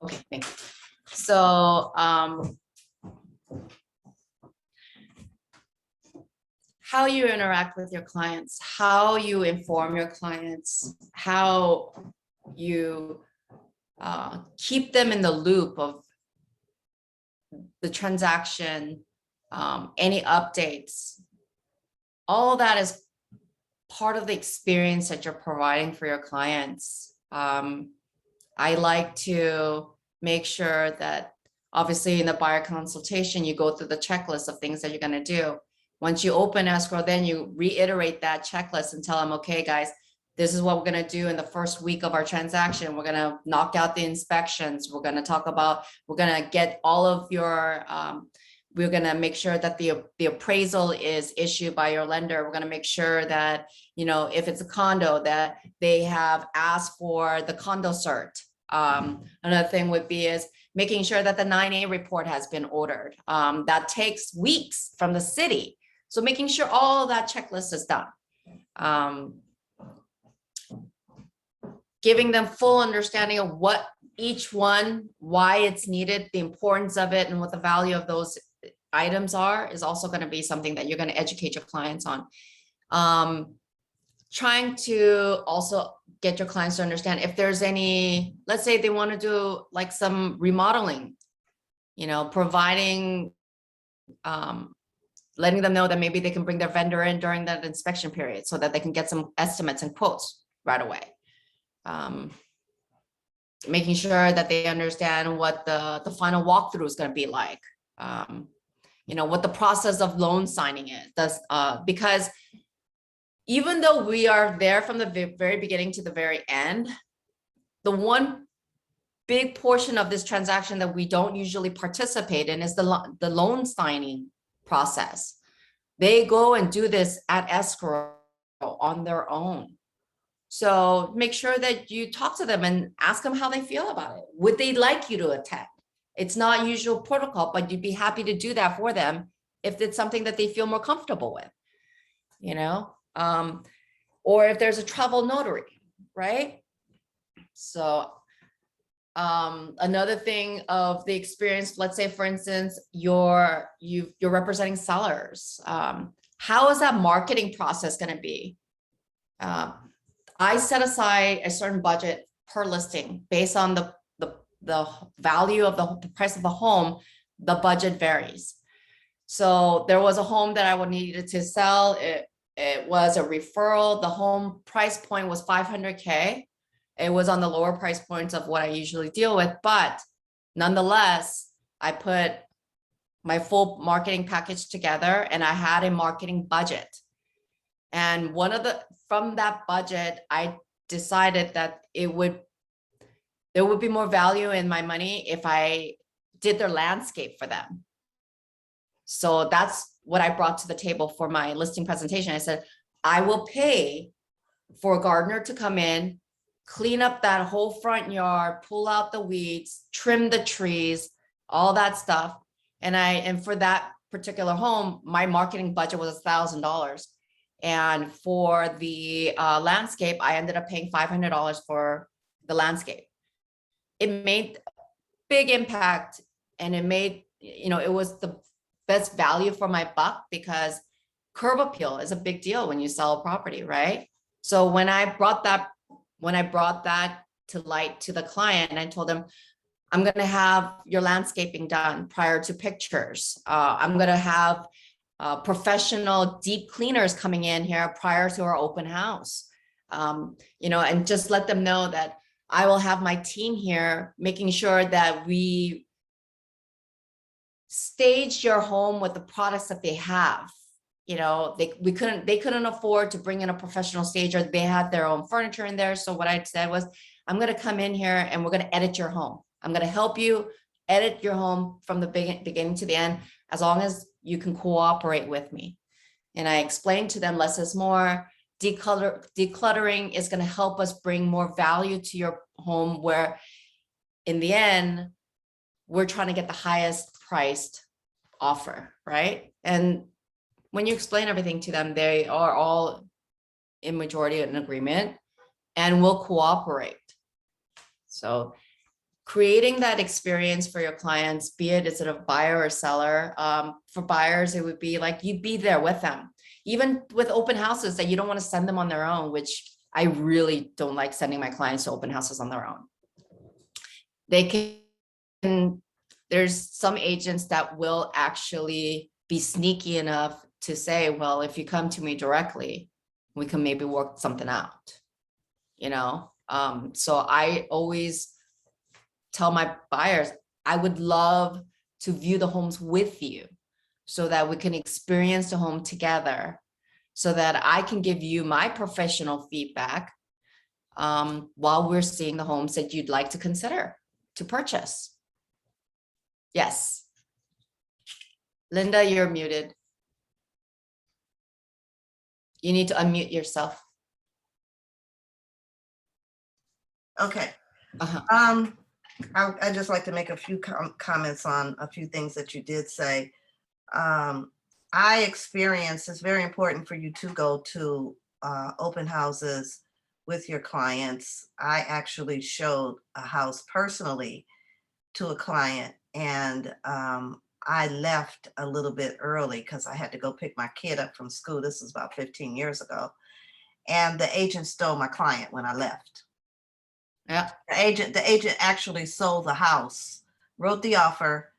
Okay, thank you. So, how you interact with your clients, how you inform your clients, how you keep them in the loop of the transaction, any updates, all that is part of the experience that you're providing for your clients. I like to make sure that obviously in the buyer consultation, you go through the checklist of things that you're going to do. Once you open escrow, then you reiterate that checklist and tell them, okay, guys, this is what we're going to do in the first week of our transaction. We're going to knock out the inspections. We're going to talk about, we're going to get all of your, we're going to make sure that the appraisal is issued by your lender. We're going to make sure that, you know, if it's a condo, that they have asked for the condo cert. Another thing would be is making sure that the 9A report has been ordered. That takes weeks from the city. So making sure all that checklist is done. Giving them full understanding of what each one, why it's needed, the importance of it, and what the value of those items are is also going to be something that you're going to educate your clients on. Trying to also get your clients to understand if there's any, let's say they want to do like some remodeling, you know, providing, letting them know that maybe they can bring their vendor in during that inspection period so that they can get some estimates and quotes right away. Making sure that they understand what the final walkthrough is going to be like. You know, what the process of loan signing is, because even though we are there from the very beginning to the very end, the one big portion of this transaction that we don't usually participate in is the loan signing process. They go and do this at escrow on their own. So make sure that you talk to them and ask them how they feel about it. Would they like you to attend? It's not usual protocol, but you'd be happy to do that for them if it's something that they feel more comfortable with, you know? Or if there's a travel notary, right? So another thing of the experience, let's say for instance, you're representing sellers. How is that marketing process going to be? I set aside a certain budget per listing based on the value of the price of the home. The budget varies. So there was a home that I would needed to sell. It was a referral. The home price point was $500K. It was on the lower price points of what I usually deal with, but nonetheless, I put my full marketing package together and I had a marketing budget. And from that budget, I decided that there would be more value in my money if I did their landscape for them. So that's what I brought to the table for my listing presentation. I said, I will pay for a gardener to come in, clean up that whole front yard, pull out the weeds, trim the trees, all that stuff. And for that particular home, my marketing budget was $1,000. And for the landscape, I ended up paying $500 for the landscape. It made big impact, and it made, you know, it was the best value for my buck, because curb appeal is a big deal when you sell a property, right? So when I brought that to light to the client, I told them, I'm going to have your landscaping done prior to pictures. I'm going to have professional deep cleaners coming in here prior to our open house. You know, and just let them know that I will have my team here making sure that we stage your home with the products that they have. You know, they couldn't afford to bring in a professional stager. They had their own furniture in there. So what I said was, I'm going to come in here and we're going to edit your home. I'm going to help you edit your home from the beginning to the end, as long as you can cooperate with me. And I explained to them less is more. Decluttering is going to help us bring more value to your home, where in the end, we're trying to get the highest priced offer, right? And when you explain everything to them, they are all in majority in agreement and will cooperate. So creating that experience for your clients, be it is it a buyer or seller. For buyers, it would be like you'd be there with them, even with open houses that you don't want to send them on their own, which I really don't like sending my clients to open houses on their own. They can, there's some agents that will actually be sneaky enough to say, well, if you come to me directly, we can maybe work something out, you know? So I always tell my buyers, I would love to view the homes with you so that we can experience the home together, so that I can give you my professional feedback while we're seeing the homes that you'd like to consider to purchase. Yes. Linda, you're muted. You need to unmute yourself. Okay. Uh-huh. I'd just like to make a few comments on a few things that you did say. I experienced, it's very important for you to go to open houses with your clients. I actually showed a house personally to a client, and I left a little bit early because I had to go pick my kid up from school. This was about 15 years ago. And the agent stole my client when I left. Yeah. The agent actually sold the house, wrote the offer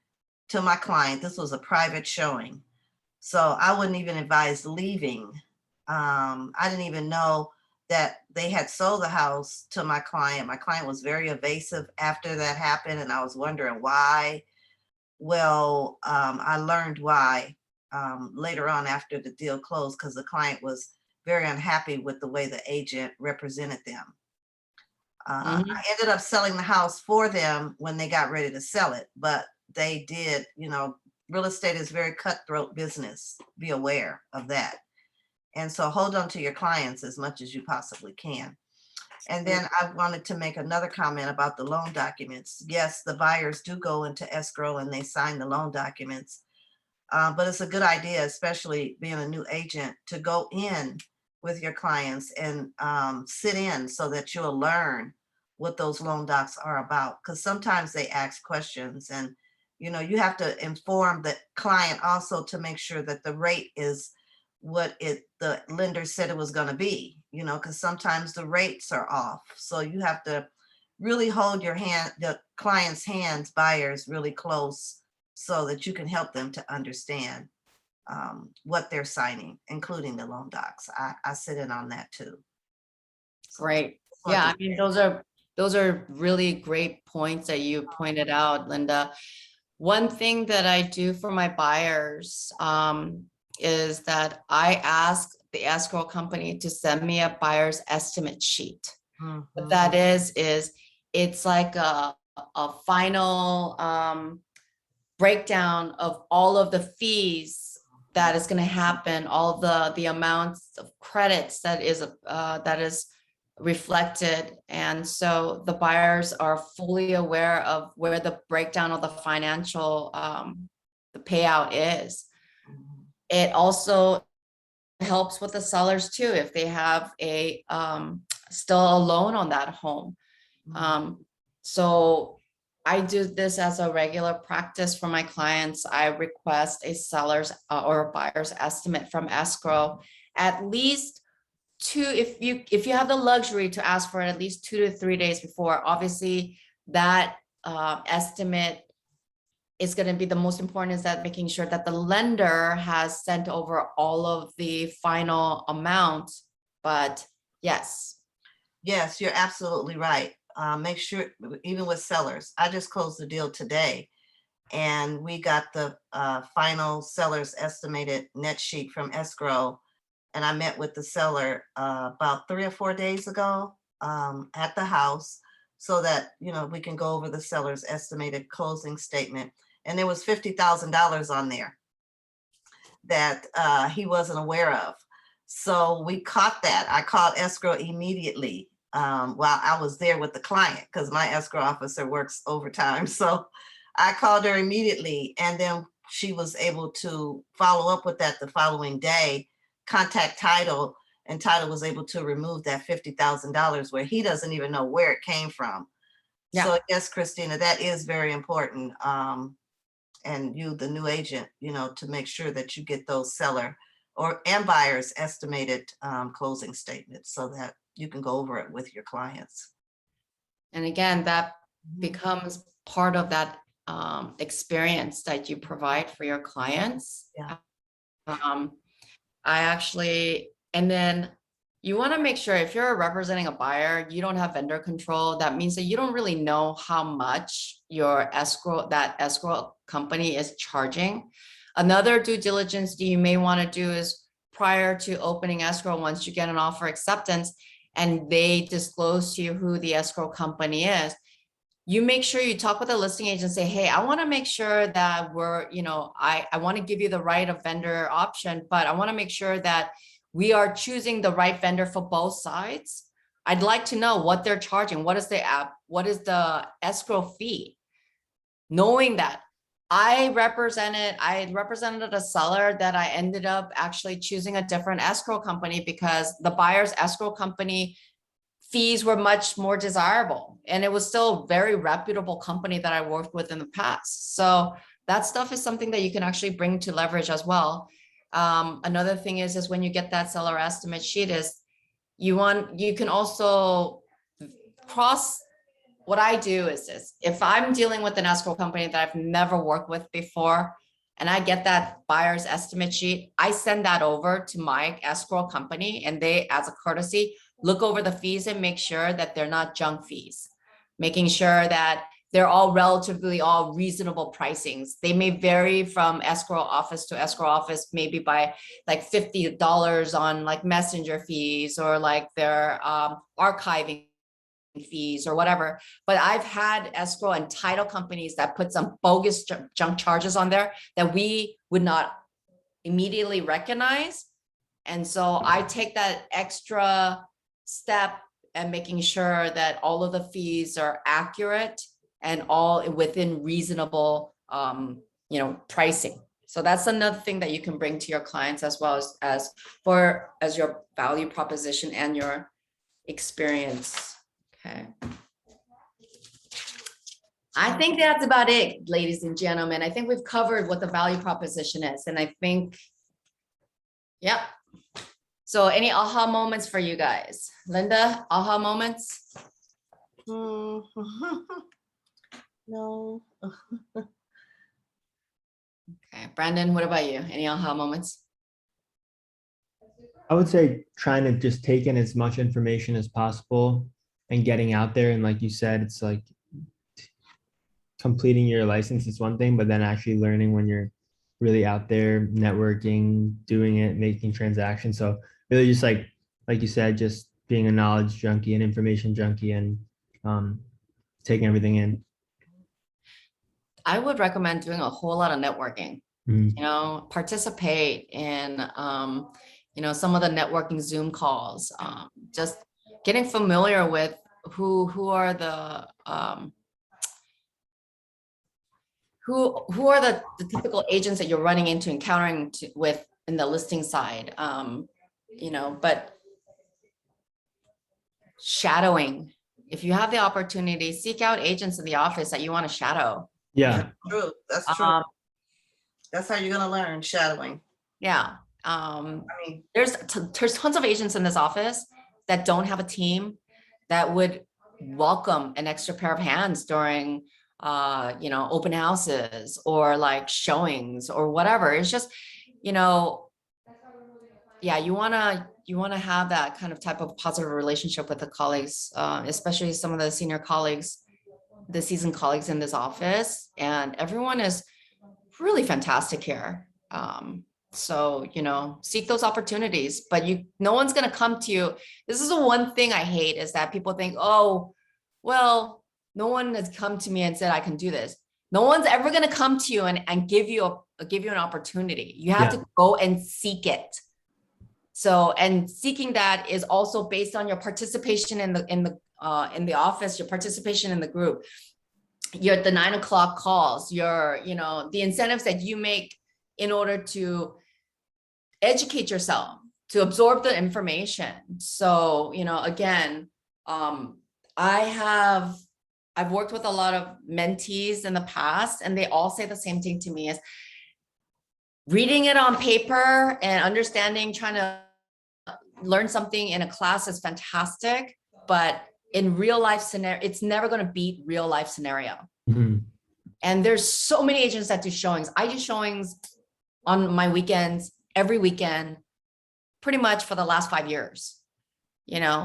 to my client. This was a private showing, so I wouldn't even advise leaving. I didn't even know that they had sold the house to my client. My client was very evasive after that happened, and I was wondering why. Well, I learned why later on after the deal closed, because the client was very unhappy with the way the agent represented them. I ended up selling the house for them when they got ready to sell it, but they did, you know, real estate is very cutthroat business. Be aware of that. And so hold on to your clients as much as you possibly can. And then I wanted to make another comment about the loan documents. Yes, the buyers do go into escrow and they sign the loan documents. But it's a good idea, especially being a new agent, to go in with your clients and sit in so that you'll learn what those loan docs are about. Because sometimes they ask questions, and you know, you have to inform the client also to make sure that the rate is what the lender said it was going to be, you know, because sometimes the rates are off. So you have to really hold the client's hands, buyers, really close so that you can help them to understand what they're signing, including the loan docs. I sit in on that too. Great. Yeah, I mean, those are really great points that you pointed out, Linda. One thing that I do for my buyers is that I ask the escrow company to send me a buyer's estimate sheet. What that is it's like a final breakdown of all of the fees that is going to happen, all the amounts of credits that is reflected. And so the buyers are fully aware of where the breakdown of the financial the payout is. It also helps with the sellers too if they have a still a loan on that home. So I do this as a regular practice for my clients. I request a seller's or a buyer's estimate from escrow at least if you have the luxury to ask for it at least 2 to 3 days before. Obviously that estimate is going to be the most important, is that making sure that the lender has sent over all of the final amount. But yes, you're absolutely right. Make sure, even with sellers, I just closed the deal today and we got the final seller's estimated net sheet from escrow. And I met with the seller about 3 or 4 days ago at the house so that, you know, we can go over the seller's estimated closing statement. And there was $50,000 on there that he wasn't aware of. So we caught that. I called escrow immediately while I was there with the client, because my escrow officer works overtime. So I called her immediately, and then she was able to follow up with that the following day, contact title, and title was able to remove that $50,000 where he doesn't even know where it came from. Yeah. So yes, Christina, that is very important. And you, the new agent, to make sure that you get those seller and buyers estimated closing statements so that you can go over it with your clients. And again, that becomes part of that experience that you provide for your clients. Yeah. And then you want to make sure if you're representing a buyer, you don't have vendor control. That means that you don't really know how much that escrow company is charging. Another due diligence that you may want to do is prior to opening escrow, once you get an offer acceptance and they disclose to you who the escrow company is, you make sure you talk with the listing agent, say, hey, I want to make sure that I want to give you the right of vendor option, but I want to make sure that we are choosing the right vendor for both sides. I'd like to know what they're charging. What is the escrow fee? Knowing that I represented a seller that I ended up actually choosing a different escrow company because the buyer's escrow company fees were much more desirable. And it was still a very reputable company that I worked with in the past. So that stuff is something that you can actually bring to leverage as well. Another thing is when you get that seller estimate sheet is you can also what I do is this, if I'm dealing with an escrow company that I've never worked with before, and I get that buyer's estimate sheet, I send that over to my escrow company and they, as a courtesy, look over the fees and make sure that they're not junk fees, making sure that they're all reasonable pricings. They may vary from escrow office to escrow office, maybe by like $50 on like messenger fees or like their archiving fees or whatever. But I've had escrow and title companies that put some bogus junk charges on there that we would not immediately recognize. And so I take that extra step and making sure that all of the fees are accurate and all within reasonable, pricing. So that's another thing that you can bring to your clients as well as your value proposition and your experience. Okay. I think that's about it, ladies and gentlemen. I think we've covered what the value proposition is. And I think, yep. So any aha moments for you guys? Linda, aha moments? No. Okay, Brandon, what about you? Any aha moments? I would say trying to just take in as much information as possible and getting out there. And like you said, it's like completing your license is one thing, but then actually learning when you're really out there networking, doing it, making transactions. So really just like you said, just being a knowledge junkie and information junkie and taking everything in. I would recommend doing a whole lot of networking. Mhm. Participate in, some of the networking Zoom calls, just getting familiar with who are the, who are the typical agents that you're running into, encountering with in the listing side, but shadowing. If you have the opportunity, seek out agents in the office that you want to shadow. Yeah. True. That's true. That's how you're going to learn, shadowing. Yeah. There's tons of agents in this office that don't have a team that would welcome an extra pair of hands during, open houses or like showings or whatever. It's just, yeah, you want to have that kind of type of positive relationship with the colleagues, especially some of the senior colleagues, the seasoned colleagues in this office, and everyone is really fantastic here. So, seek those opportunities, but no one's going to come to you. This is the one thing I hate is that people think, oh, well, no one has come to me and said, I can do this. No one's ever going to come to you and give you an opportunity. You have to go and seek it. So, and seeking that is also based on your participation in the office, your participation in the group, the 9 o'clock calls, the incentives that you make in order to educate yourself, to absorb the information. So, again, I have I've worked with a lot of mentees in the past, and they all say the same thing to me is reading it on paper and understanding, trying to learn something in a class is fantastic, but in real life scenario, it's never going to beat real life scenario. Mhm. And there's so many agents that do showings. I do showings on my weekends, every weekend, pretty much for the last 5 years,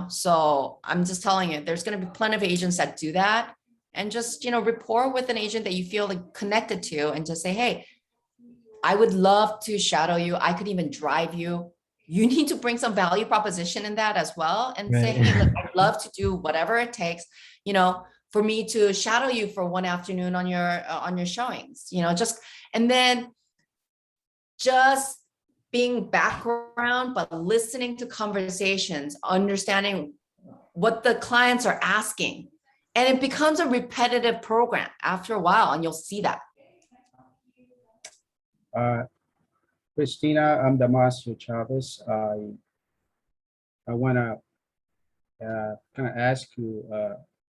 So I'm just telling you, there's going to be plenty of agents that do that, and just, rapport with an agent that you feel like connected to, and just say, hey, I would love to shadow you. I could even drive you. You need to bring some value proposition in that as well, and say, Right. hey, look, I'd love to do whatever it takes, for me to shadow you for one afternoon on your showings, and then just being background, but listening to conversations, understanding what the clients are asking. And it becomes a repetitive program after a while, and you'll see that. Christina, I'm Damasio Chavez. I want to kind of ask you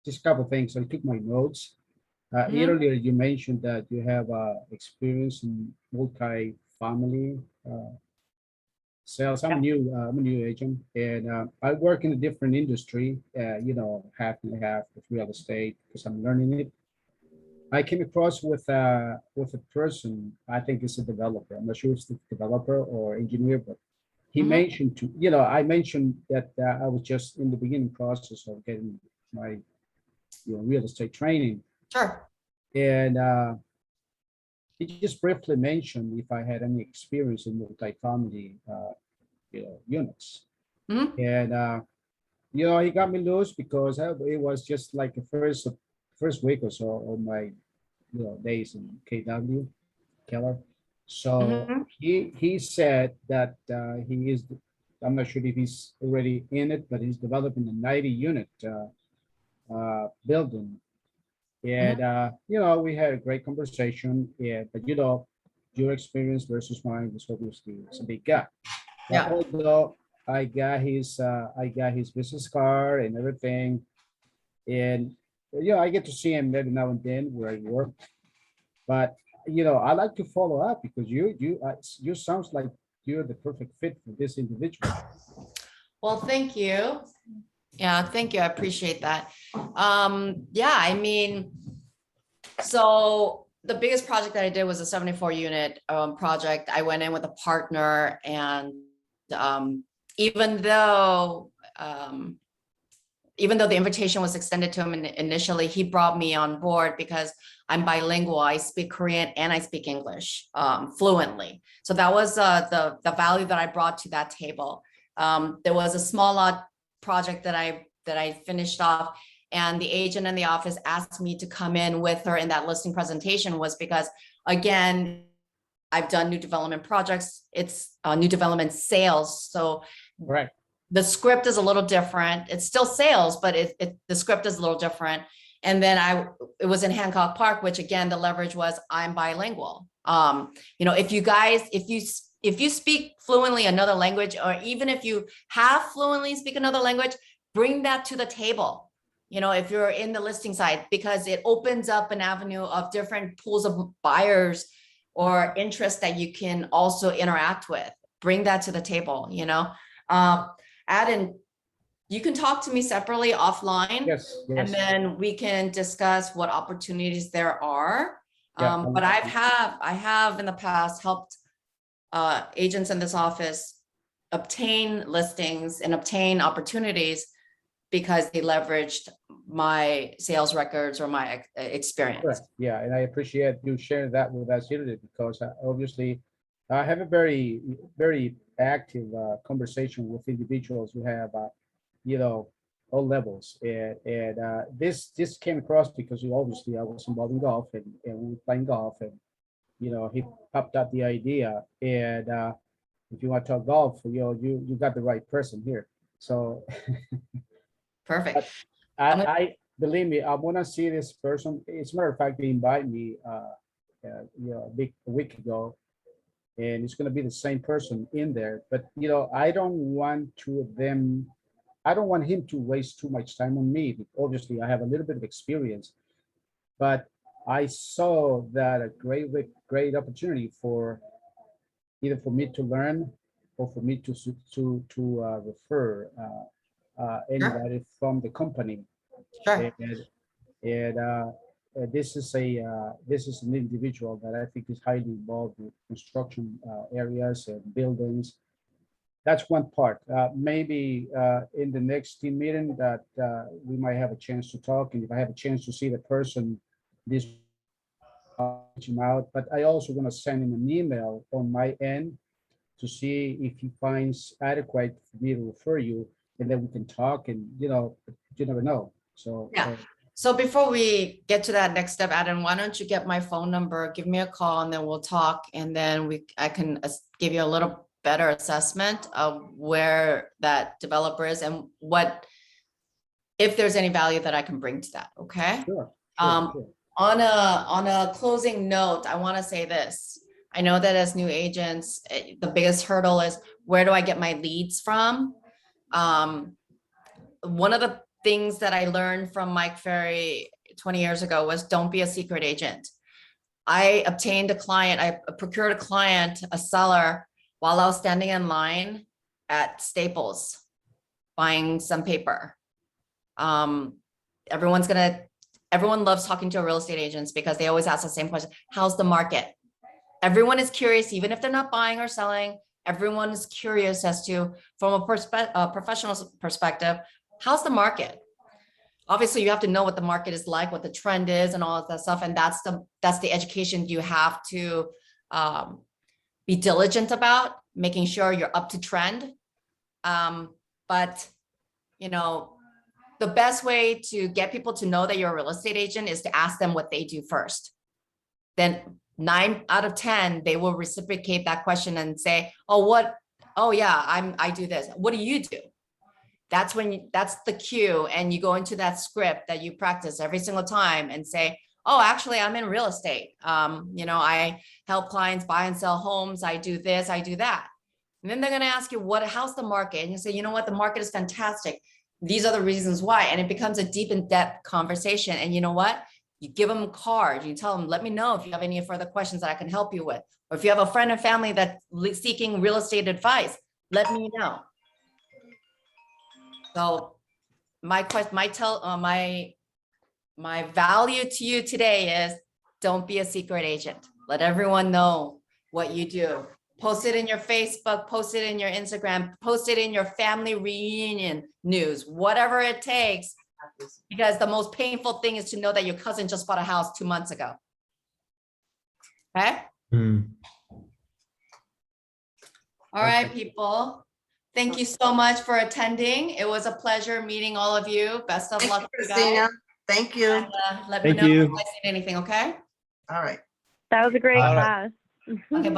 just a couple of things. I took my notes. Mhm. Earlier, you mentioned that you have experience in multi-family sales. I'm a new agent, and I work in a different industry. Half and half with real estate because I'm learning it. I came across with a person. I think it's a developer. I'm not sure if it's a developer or engineer, but he Mhm. mentioned I mentioned that I was just in the beginning process of getting my real estate training, Sure. and he just briefly mentioned if I had any experience in multifamily units, Mhm. and he got me loose because it was just like the first week or so of my days in KW Keller. So Mhm. he said that he is. I'm not sure if he's already in it, but he's developing a 90 unit building. And we had a great conversation. Yeah, but your experience versus mine was obviously it's a big gap. But Yeah. although I got his business card and everything, and I get to see him every now and then where I work. But I like to follow up because you sounds like you're the perfect fit for this individual. Well, thank you. Yeah, thank you. I appreciate that. Yeah, I mean, so the biggest project that I did was a 74 unit project. I went in with a partner, and even though the invitation was extended to him initially, he brought me on board because I'm bilingual. I speak Korean and I speak English fluently. So that was the value that I brought to that table. There was a small lot project that I finished off, and the agent in the office asked me to come in with her in that listing presentation was because, again, I've done new development projects. It's new development sales. So Right. the script is a little different. It's still sales, but the script is a little different. And then it was in Hancock Park, which again, the leverage was I'm bilingual. If you speak fluently another language, or even if you have fluently speak another language, bring that to the table. If you're in the listing side, because it opens up an avenue of different pools of buyers or interest that you can also interact with. Bring that to the table, Adam, you can talk to me separately offline, Yes. and Yes. then we can discuss what opportunities there are. Yeah. But I have in the past helped agents in this office obtain listings and obtain opportunities because they leveraged my sales records or my experience. Correct. Yeah, and I appreciate you sharing that with us here today because obviously I have a very, very active conversation with individuals who have, all levels. And this came across because obviously I was involved in golf and we were playing golf and, he popped up the idea. And if you want to talk golf, you got the right person here. So Perfect. I believe me, I want to see this person. As a matter of fact, they invited me, a week ago, and it's going to be the same person in there. But I don't want I don't want him to waste too much time on me. Obviously, I have a little bit of experience, but I saw that a great opportunity for either for me to learn or for me to refer anybody from the company. Sure. And this is an individual that I think is highly involved with construction areas and buildings. That's one part. Maybe in the next team meeting that we might have a chance to talk, and if I have a chance to see the person, this reach him out. But I also want to send him an email on my end to see if he finds adequate for me to refer you, and then we can talk. And you never know. So Yeah. So before we get to that next step, Adam, why don't you get my phone number, give me a call, and then we'll talk, and then I can give you a little better assessment of where that developer is and if there's any value that I can bring to that. Okay. sure. On a closing note, I want to say this. I know that as new agents, the biggest hurdle is, where do I get my leads from? One of the things that I learned from Mike Ferry 20 years ago was, don't be a secret agent. I procured a client, a seller, while I was standing in line at Staples buying some paper. Everyone loves talking to real estate agents because they always ask the same question: how's the market? Everyone is curious, even if they're not buying or selling. Everyone is curious as to, from a professional perspective, how's the market? Obviously, you have to know what the market is like, what the trend is, and all of that stuff. And that's the education you have to be diligent about, making sure you're up to trend. But the best way to get people to know that you're a real estate agent is to ask them what they do first. Then 9 out of 10, they will reciprocate that question and say, oh yeah, I do this. What do you do? That's that's the cue. And you go into that script that you practice every single time and say, oh, actually, I'm in real estate. I help clients buy and sell homes. I do this, I do that. And then they're going to ask you, how's the market? And you say, you know what? The market is fantastic. These are the reasons why. And it becomes a deep in-depth conversation. And you know what? You give them a card. You tell them, let me know if you have any further questions that I can help you with. Or if you have a friend or family that's seeking real estate advice, let me know. So my value to you today is, don't be a secret agent. Let everyone know what you do. Post it in your Facebook, post it in your Instagram, post it in your family reunion news, whatever it takes. Because the most painful thing is to know that your cousin just bought a house 2 months ago. Okay? All right, people. Thank you so much for attending. It was a pleasure meeting all of you. Best of luck, Christina. Thank you. And, let me know if I said anything, okay? All right. That was a great All right. class. Okay, bye.